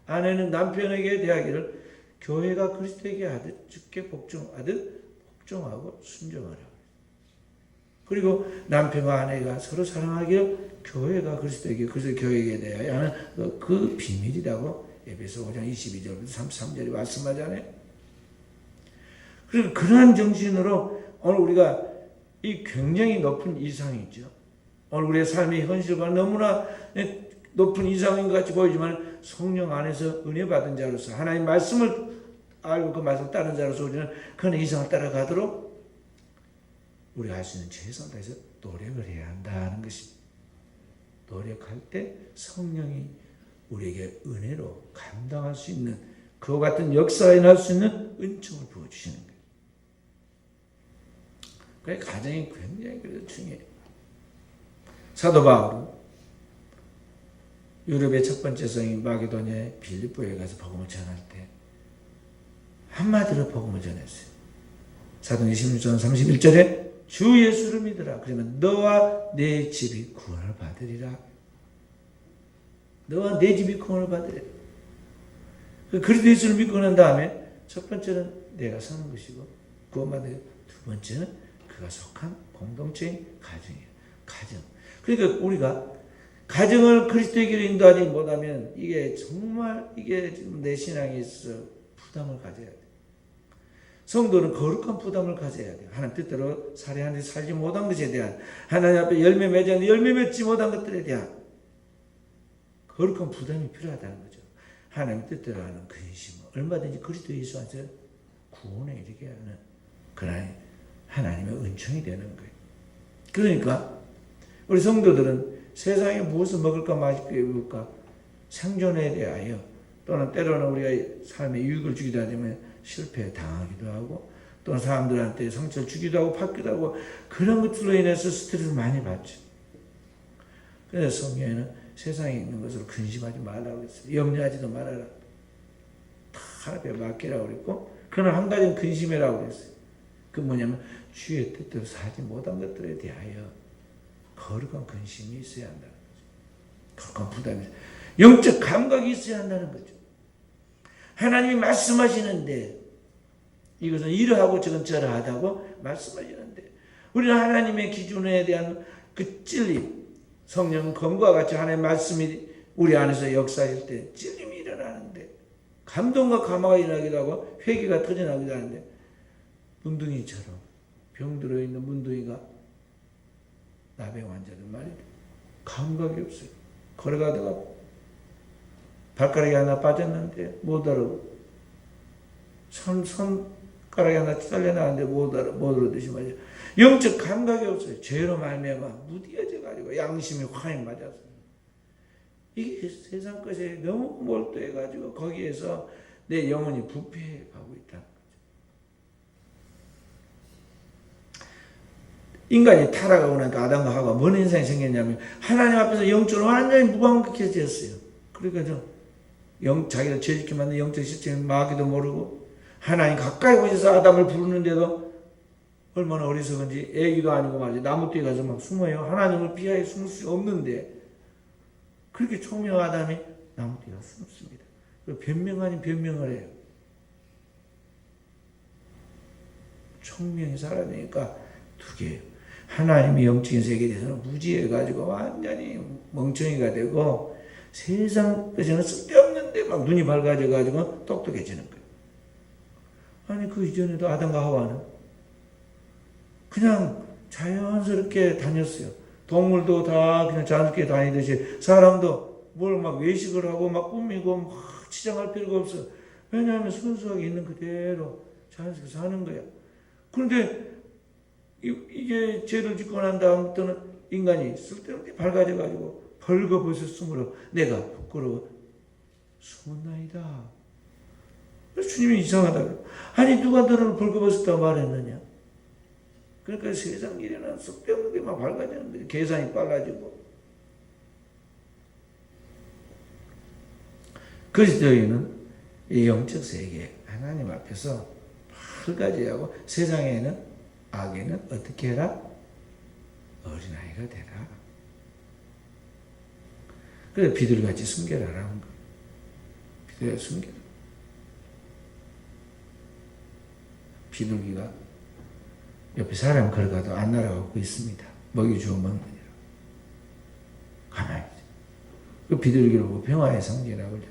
아내는 남편에게 대하기를 교회가 그리스도에게 하듯 주께 복종하듯 복종하고 순종하라. 그리고 남편과 아내가 서로 사랑하기를 교회가 그리스도에게 그리스도 교회에 대하여 하는 그 비밀이라고 에베소 5장 22절부터 33절에 말씀하잖아요. 그리고 그러한 정신으로 오늘 우리가 이 굉장히 높은 이상이죠. 오늘 우리의 삶의 현실과 너무나 높은 이상인 것 같이 보이지만 성령 안에서 은혜 받은 자로서 하나님 말씀을 알고 그 말씀을 따르는 자로서 우리는 그 이상을 따라가도록 우리가 할 수 있는 최선을 다해서 노력을 해야 한다는 것입니다. 노력할 때 성령이 우리에게 은혜로 감당할 수 있는 그와 같은 역사가 일어날 수 있는 은총을 부어주시는 거예요. 그래서 가정이 굉장히 그래도 중요해요. 사도 바울은 유럽의 첫 번째 성인 마게도냐의 빌립보에 가서 복음을 전할 때 한마디로 복음을 전했어요. 사도행전 16장 31절에 주 예수를 믿으라. 그러면 너와 내 집이 구원을 받으리라. 너와 내 집이 구원을 받으리라. 그리스도 예수를 믿고 난 다음에 첫 번째는 내가 사는 것이고 구원받는 것, 두 번째는 그가 속한 공동체인 가정이에요. 가정. 그러니까 우리가 가정을 그리스도의 길로 인도하지 못하면 이게 정말 이게 지금 내 신앙에 있어서 부담을 가져야 돼. 성도는 거룩한 부담을 가져야 돼요. 하나님 뜻대로 살아야하는데 살지 못한 것에 대한, 하나님 앞에 열매 맺지 않는데 열매 맺지 못한 것들에 대한 거룩한 부담이 필요하다는 거죠. 하나님 뜻대로 하는 근심, 얼마든지 그리스도 예수 안에서 구원에 이르게 하는 그런 하나님의 은총이 되는 거예요. 그러니까 우리 성도들은 세상에 무엇을 먹을까 맛있게 입을까 생존에 대하여, 또는 때로는 우리가 삶에 유익을 주기도 하지만 실패에 당하기도 하고, 또는 사람들한테 상처를 주기도 하고 받기도 하고, 그런 것들로 인해서 스트레스를 많이 받죠. 그래서 성경에는 세상에 있는 것으로 근심하지 말라고 했어요. 염려하지도 말아라. 다 하나님께 맡기라고 그랬고, 그러나 한 가지는 근심이라고 그랬어요. 그 뭐냐면 주의 뜻대로 살지 못한 것들에 대하여 거룩한 근심이 있어야 한다는 거죠. 거룩한 부담이, 영적 감각이 있어야 한다는 거죠. 하나님이 말씀하시는데 이것은 이러하고 저건 저러하다고 말씀하시는데, 우리는 하나님의 기준에 대한 그 찔림, 성령 검과 같이 하나님의 말씀이 우리 안에서 역사할 때 찔림이 일어나는데, 감동과 감화가 일어나기도 하고 회개가 터져나기도 하는데, 문둥이처럼 병 들어있는 문둥이가 나병 환자들 말이에요. 감각이 없어요. 걸어가다가 발가락이 하나 빠졌는데 못 알아보고, 손가락이 하나 잘려나왔는데 못 알아듣지 말이에요. 영적 감각이 없어요. 죄로 말미암아 무디어져 가지고 양심이 확 맞았어요. 이게 세상 것에 너무 몰두해 가지고 거기에서 내 영혼이 부패해 가고 있다는 거죠. 인간이 타락하고 나니까 아담과 하와가 뭔 인생이 생겼냐면 하나님 앞에서 영적으로 완전히 무감각해졌어요. 그러니까 자기를 죄짓게 만든 영적 시스템이 마귀도 모르고, 하나님 가까이 오셔서 아담을 부르는데도 얼마나 어리석은지, 애기도 아니고 말이죠. 나무 뒤에 가서 막 숨어요. 하나님을 피하여 숨을 수 없는데, 그렇게 총명한 아담이 나무 뒤에 가서 숨습니다. 변명 아닌 변명을 해요. 총명히 살아야 되니까 두 개예요. 하나님의 영적인 세계에 대해서는 무지해가지고 완전히 멍청이가 되고, 세상 것에는 쓸데없는데 막 눈이 밝아져가지고 똑똑해지는 거예요. 아니, 그 이전에도 아담과 하와는 그냥 자연스럽게 다녔어요. 동물도 다 그냥 자연스럽게 다니듯이 사람도 뭘 막 외식을 하고 막 꾸미고 막 치장할 필요가 없어. 왜냐하면 순수하게 있는 그대로 자연스럽게 사는 거야. 그런데 이게 죄를 짓고 난 다음부터는 인간이 쓸데없게 밝아져가지고 벌거벗었으므로 내가 부끄러워 숨었나이다. 주님이 이상하다고. 아니, 누가 너를 벌거벗었다고 말했느냐. 그러니까 세상 일에는 쓸데없는 게 막 밝아지는 거지. 계산이 빨라지고. 그리스도인은 이 영적 세계 하나님 앞에서 밝아지고, 세상에는, 악에는 어떻게 해라? 어린아이가 되라. 그래서 비둘기같이 숨겨라라는 거. 비둘기가 숨겨라. 비둘기가 옆에 사람 걸어가도 안 날아가고 있습니다. 먹이 주어 먹느니라. 가만히 있어. 그 비둘기를 보고 평화의 상징이라고 그러죠.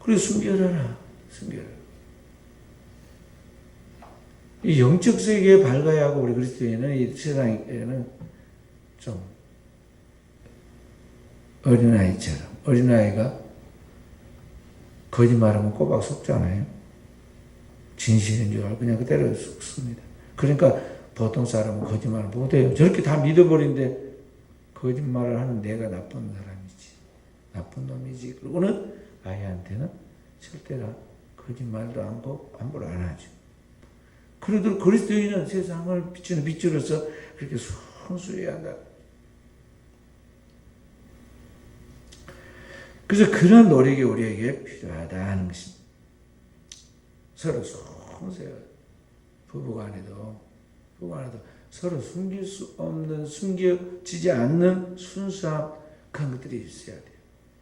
그래서 숨겨라. 숨겨라. 이 영적 세계에 밝아야 하고, 우리 그리스도인은 이 세상에는 좀 어린아이처럼, 어린아이가 거짓말하면 꼬박 속잖아요. 진실인 줄 알고 그냥 그대로 속습니다. 그러니까 보통 사람은 거짓말을 못해요. 저렇게 다 믿어버린데 거짓말을 하는 내가 나쁜 사람이지, 나쁜 놈이지. 그리고는 아이한테는 절대로 거짓말도 함부로 안 하죠. 그래도 그리스도인은 세상을 비추는 빛으로서 그렇게 성수해야 한다. 그래서 그런 노력이 우리에게 필요하다 하는 것입니다. 서로 성수해야 부부간에도 서로 숨길 수 없는, 숨겨지지 않는 순수함, 그런 것들이 있어야 돼요.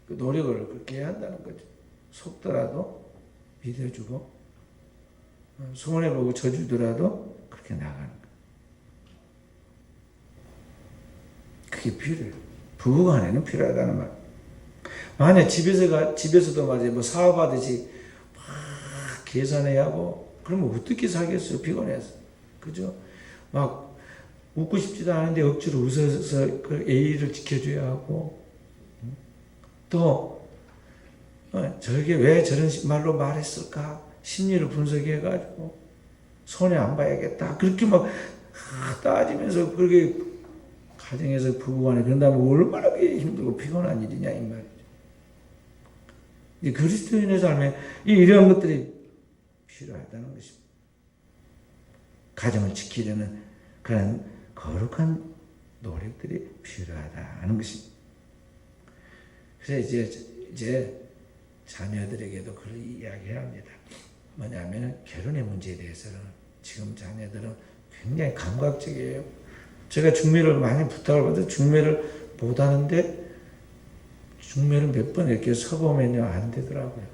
그 노력을 그렇게 해야 한다는 거죠. 속더라도 믿어주고, 손해보고 져주더라도 그렇게 나가는 거예요. 그게 필요해요. 부부간에는 필요하다는 말. 만약 집에서도 말이야, 뭐 사업하듯이 막 계산해야 하고, 그러면 어떻게 살겠어요? 피곤해서. 그죠? 막 웃고 싶지도 않은데 억지로 웃어서 그 예의를 지켜줘야 하고, 또 저게 왜 저런 말로 말했을까? 심리를 분석해가지고 손해 안 봐야겠다. 그렇게 막 따지면서 그렇게 가정에서 부부간에 그런다면 얼마나 힘들고 피곤한 일이냐 이 말이죠. 이 그리스도인의 삶에 이런 것들이 필요하다는 것입니다. 가정을 지키려는 그런 거룩한 노력들이 필요하다는 것입니다. 그래서 이제 자녀들에게도 그런 이야기를 합니다. 뭐냐면 결혼의 문제에 대해서는 지금 자녀들은 굉장히 감각적이에요. 제가 중매를 많이 부탁을 받아서 중매를 못 하는데 중매를 몇 번 이렇게 서보면요 안 되더라고요.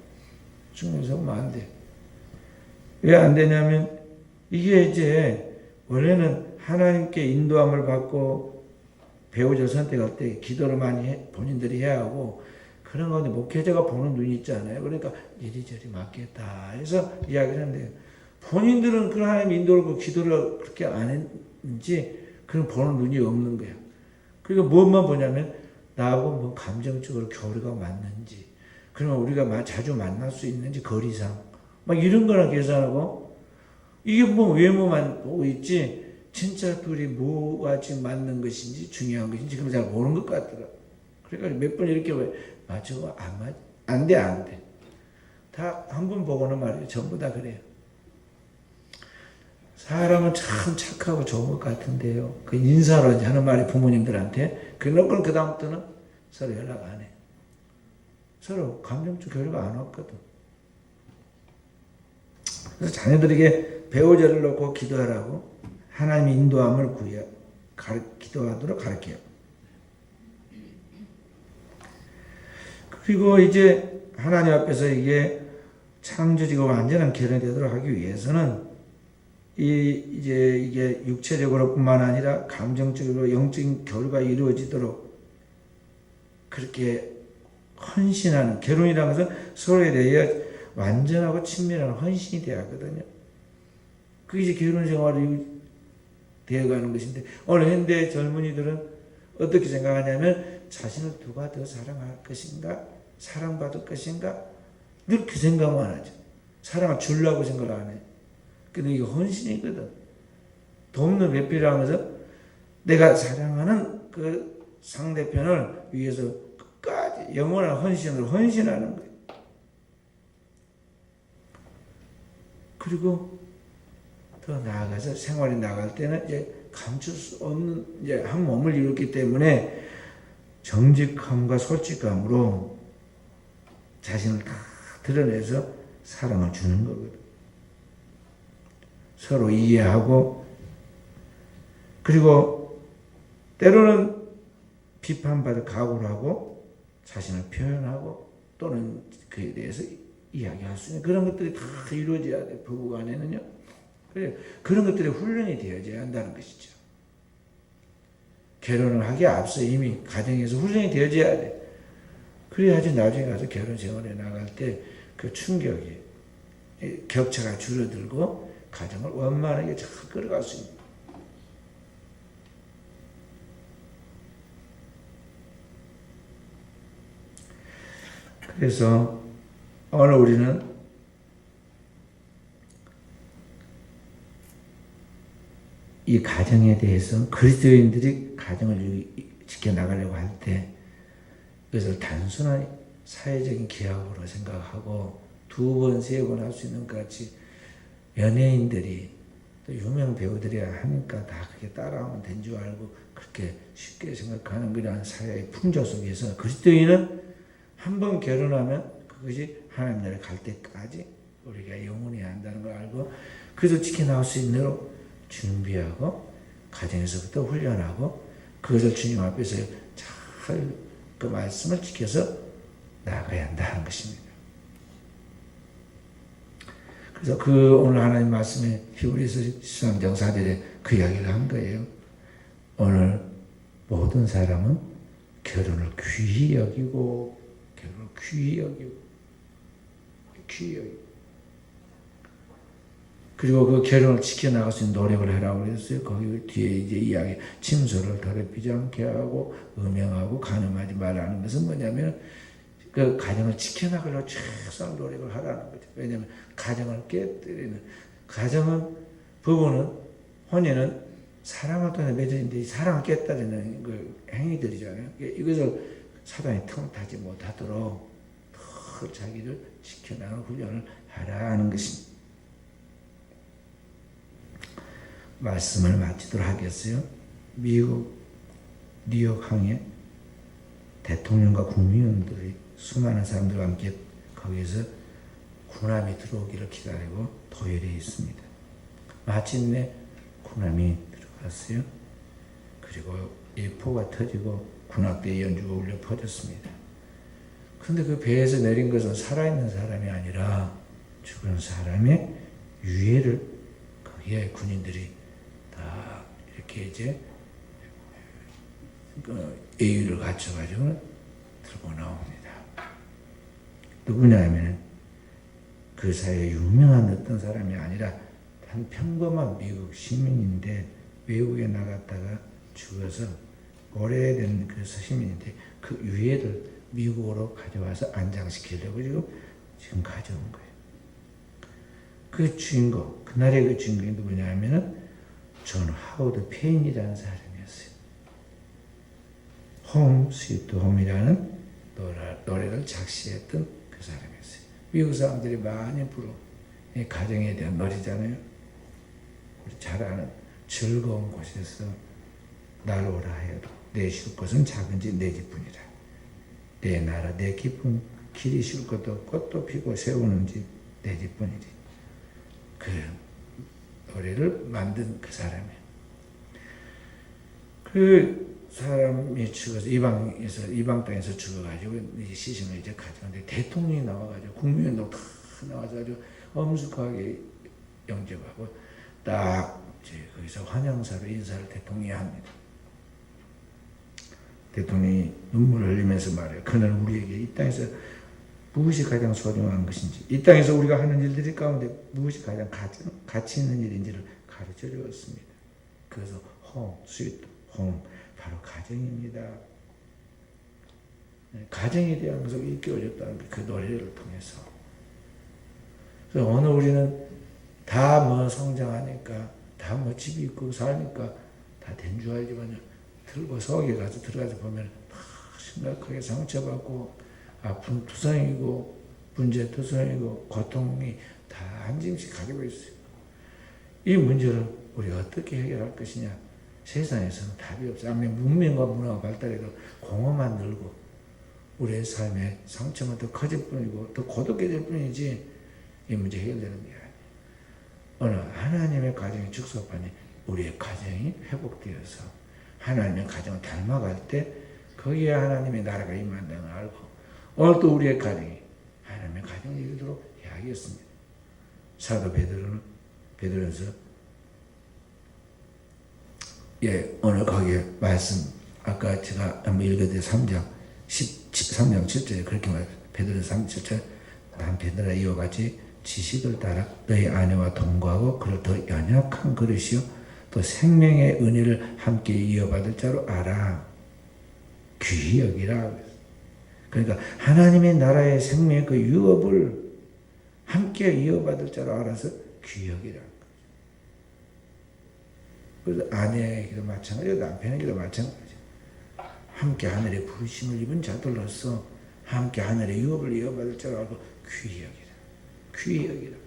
중매 서보면 안 돼. 왜 안 되냐면 이게 이제 원래는 하나님께 인도함을 받고 배우자를 선택할 때 기도를 많이 본인들이 해야 하고 그런 가운데 목회자가 보는 눈이 있잖아요. 그러니까 이리저리 맡겠다 해서 이야기를 하는데 본인들은 그 하나님 인도를 그 기도를 그렇게 안 했는지 그런 보는 눈이 없는 거야. 그러니까 무엇만 보냐면 나하고 뭐 감정적으로 교류가 맞는지 그러면 우리가 자주 만날 수 있는지 거리상 막 이런 거나 계산하고 이게 뭐 외모만 보고 있지 진짜 둘이 뭐가 지금 맞는 것인지 중요한 것인지 그걸 잘 모르는 것 같더라. 그러니까 몇 번 이렇게 맞죠? 안 돼. 다 한 번 보고는 말이에요. 전부 다 그래요. 사람은 참 착하고 좋은 것 같은데요. 그 인사로 하는 말이 부모님들한테 그놓고는 그 다음부터는 서로 연락 안 해. 서로 감정적 교류가 안 왔거든. 그래서 자녀들에게 배우자를 놓고 기도하라고 하나님의 인도함을 기도하도록 가르쳐요. 그리고 이제 하나님 앞에서 이게 창조적이고 완전한 결혼이 되도록 하기 위해서는 이게 육체적으로뿐만 아니라 감정적으로 영적인 교류가 이루어지도록 그렇게 헌신하는 결혼이라는 것은 서로에 대해 완전하고 친밀한 헌신이 되어야 하거든요. 그게 이제 결혼 생활이 되어가는 것인데 오늘 현대 젊은이들은 어떻게 생각하냐면 자신을 누가 더 사랑할 것인가 사랑받을 것인가 늘 그 생각만 하죠. 사랑을 주려고 생각을 안 해요. 근데 이게 헌신이거든. 돕는 배필이라는 것은 내가 사랑하는 그 상대편을 위해서 끝까지 영원한 헌신으로 헌신하는 거예요. 그리고 더 나아가서 생활이 나갈 때는 이제 감출 수 없는 이제 한 몸을 이뤘기 때문에 정직함과 솔직함으로 자신을 다 드러내서 사랑을 주는 거거든. 서로 이해하고 그리고 때로는 비판받을 각오를 하고 자신을 표현하고 또는 그에 대해서 이야기할 수 있는 그런 것들이 다 이루어져야 돼. 부부간에는요. 그래 그런 것들이 훈련이 되어져야 한다는 것이죠. 결혼을 하기에 앞서 이미 가정에서 훈련이 되어져야 돼. 그래야지 나중에 가서 결혼 생활에 나갈 때 그 충격이 격차가 줄어들고 가정을 원만하게 잘 끌어갈 수 있는. 그래서 오늘 우리는 이 가정에 대해서 그리스도인들이 가정을 지켜나가려고 할 때 그것을 단순한 사회적인 기업으로 생각하고 두 번, 세 번 할 수 있는 것 같이 연예인들이 또 유명 배우들이 하니까 다 그게 따라하면 된 줄 알고 그렇게 쉽게 생각하는 그런 사회의 풍조 속에서 그리스도인은 한 번 결혼하면 그것이 하나님 나라에 갈 때까지 우리가 영원히 한다는 걸 알고 그래서 지켜나갈 수 있도록 준비하고 가정에서부터 훈련하고 그것을 주님 앞에서 잘 그 말씀을 지켜서 나아가야 한다는 것입니다. 그래서 그 오늘 하나님 말씀에 히브리서 13장 4절에 그 이야기를 한 거예요. 오늘 모든 사람은 결혼을 귀히 여기고 그리고 그 결혼을 지켜나갈 수 있는 노력을 하라고 그랬어요. 거기 뒤에 이제 이야기, 침소를 더럽히지 않게 하고, 음행하고, 간음하지 말라는 것은 뭐냐면, 그 가정을 지켜나가려고 최선을 노력을 하라는 거죠. 왜냐면, 가정을 깨뜨리는, 가정은, 부부는, 혼인은 사랑을 통해 맺어진데, 사랑을 깨뜨리는 그 행위들이잖아요. 이것을 사단이 틈을 타지 못하도록 더 자기를 지켜나가는 훈련을 하라는 것입니다. 말씀을 마치도록 하겠어요. 미국 뉴욕항에 대통령과 국민들이 수많은 사람들과 함께 거기서 군함이 들어오기를 기다리고 도열해 있습니다. 마침내 군함이 들어갔어요. 그리고 이 포가 터지고 군악대의 연주가 울려 퍼졌습니다. 그런데 그 배에서 내린 것은 살아있는 사람이 아니라 죽은 사람의 유해를 거기에 군인들이 다 이렇게 이제 예의를 갖춰가지고 들고 나옵니다. 누구냐 하면 그 사이에 유명한 어떤 사람이 아니라 한 평범한 미국 시민인데 외국에 나갔다가 죽어서 오래된 그 시민인데 그 유해를 미국으로 가져와서 안장시키려고 지금 가져온 거예요. 그 주인공, 그날의 그 주인공이 누구냐 하면은 존 하워드 페인이라는 사람이었어요. 홈 스위트 홈이라는 노래를 작시했던 그 사람이었어요. 미국 사람들이 많이 부르는 가정에 대한 노래잖아요. 우리 잘 아는 즐거운 곳에서 날 오라 하여도 내 쉴 곳은 작은지 내 집뿐이라. 내 나라 내 깊은 길이 쉴 것도 꽃도 피고 세우는 집 내 집뿐이지. 그 노래를 만든 그 사람이에요. 그 사람이 죽어서 이방 땅에서 죽어가지고 이제 시신을 이제 가져왔는데 대통령이 나와가지고 국민들도 다 나와가지고 엄숙하게 영접하고 딱 이제 거기서 환영사로 인사를 대통령이 합니다. 대통령이 눈물을 흘리면서 말해요. 그날 우리에게 이 땅에서 무엇이 가장 소중한 것인지, 이 땅에서 우리가 하는 일들이 가운데 무엇이 가장 가치 있는 일인지를 가르쳐 주었습니다. 그래서 홈, 스위트 홈, 바로 가정입니다. 가정에 대한 것을 일깨워줬다는 그 노래를 통해서. 그래서 오늘 우리는 다 뭐 성장하니까, 다 뭐 집이 있고 사니까 다 된 줄 알지만 들고 속에 가서 들어가서 보면 심각하게 상처받고 아픈 투성이고 문제 투성이고 고통이 다 한 짐씩 가지고 있어요. 이 문제를 우리가 어떻게 해결할 것이냐? 세상에서는 답이 없어요. 문명과 문화가 발달해도 공허만 늘고 우리의 삶의 상처만 더 커질 뿐이고 더 고독해질 뿐이지 이 문제 해결되는 게 아니에요. 어느 하나님의 가정이 축소하니 우리의 가정이 회복되어서 하나님의 가정을 닮아갈 때 거기에 하나님의 나라가 임한다는 걸 알고 오늘 또 우리의 가정이 하나님의 가정이 이루도록 이야기했습니다. 사도 베드로서 오늘 거기에 말씀 아까 제가 한번 읽었는데 3장 7절에 그렇게 말해요. 베드로서 3장 7절 난 베드로와 이와 같이 지식을 따라 너희 아내와 동거하고 그를 더 연약한 그릇이요 또 생명의 은혜를 함께 이어받을 자로 알아. 귀히 여기라. 그러니까 하나님의 나라의 생명의 그 유업을 함께 이어받을 자로 알아서 귀히 여기라. 그래서 아내에게도 마찬가지고 남편에게도 마찬가지죠. 함께 하늘의 부르심을 입은 자들로서 함께 하늘의 유업을 이어받을 자로 알고 귀히 여기라. 귀히 여기라.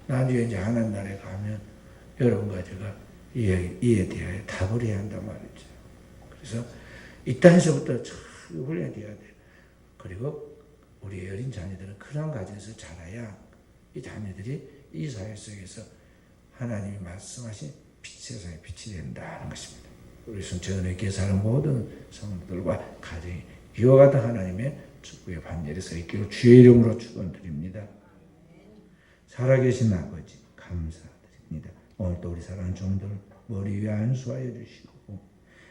나중에 이제 하나님 나라에 가면 여러분과 제가 이에 대하여 답을 해야 한단 말이죠. 그래서 이 땅에서부터 잘 훈련되어야 돼요. 그리고 우리 어린 자녀들은 그런 가정에서 자라야 이 자녀들이 이 사회 속에서 하나님이 말씀하신 세상의 빛이 된다는 것입니다. 우리 순천의 교사는 모든 성도들과 가정이 이와 같은 하나님의 축복의 반열에 서 있기를 주의 이름으로 축원드립니다. 살아계신 아버지 감사드립니다. 오늘도 우리 사랑하는 종들 머리 위에 안수하여 주시고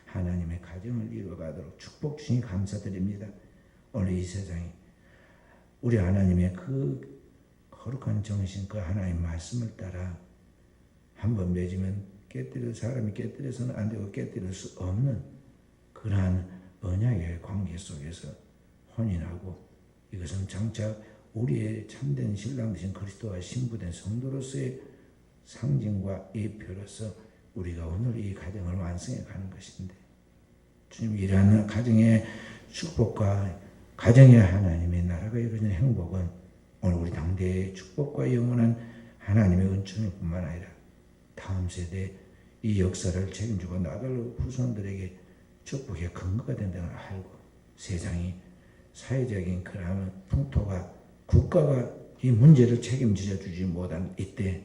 하나님의 가정을 이루어가도록 축복 주시니 감사드립니다. 오늘 이 세상이 우리 하나님의 그 거룩한 정신, 그 하나님 말씀을 따라 한번 맺으면 사람이 깨뜨려서는 안 되고 깨뜨릴 수 없는 그러한 언약의 관계 속에서 혼인하고, 이것은 장차 우리의 참된 신랑 되신 그리스도와 신부된 성도로서의 상징과 예표로서 우리가 오늘 이 가정을 완성해 가는 것인데, 주님 이러한 가정의 축복과 가정의 하나님의 나라가 이루어지는 행복은 오늘 우리 당대의 축복과 영원한 하나님의 은총일 뿐만 아니라 다음 세대 이 역사를 책임지고 나갈 후손들에게 축복의 근거가 된다는 걸 알고, 세상이 사회적인 그러한 풍토가 국가가 이 문제를 책임져 주지 못한 이때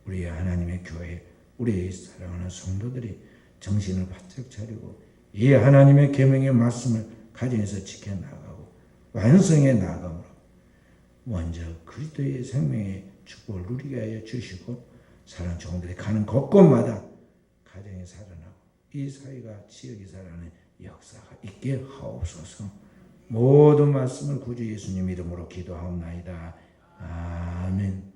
우리 하나님의 교회, 우리의 사랑하는 성도들이 정신을 바짝 차리고 이 하나님의 계명의 말씀을 가정에서 지켜나가고 완성해 나감으로 먼저 그리스도의 생명의 축복을 누리게 하여 주시고, 사랑하는 종들이 가는 곳곳마다 가정이 살아나고 이 사회가 지역이 살아나는 역사가 있게 하옵소서. 모든 말씀을 구주 예수님 이름으로 기도하옵나이다. 아멘.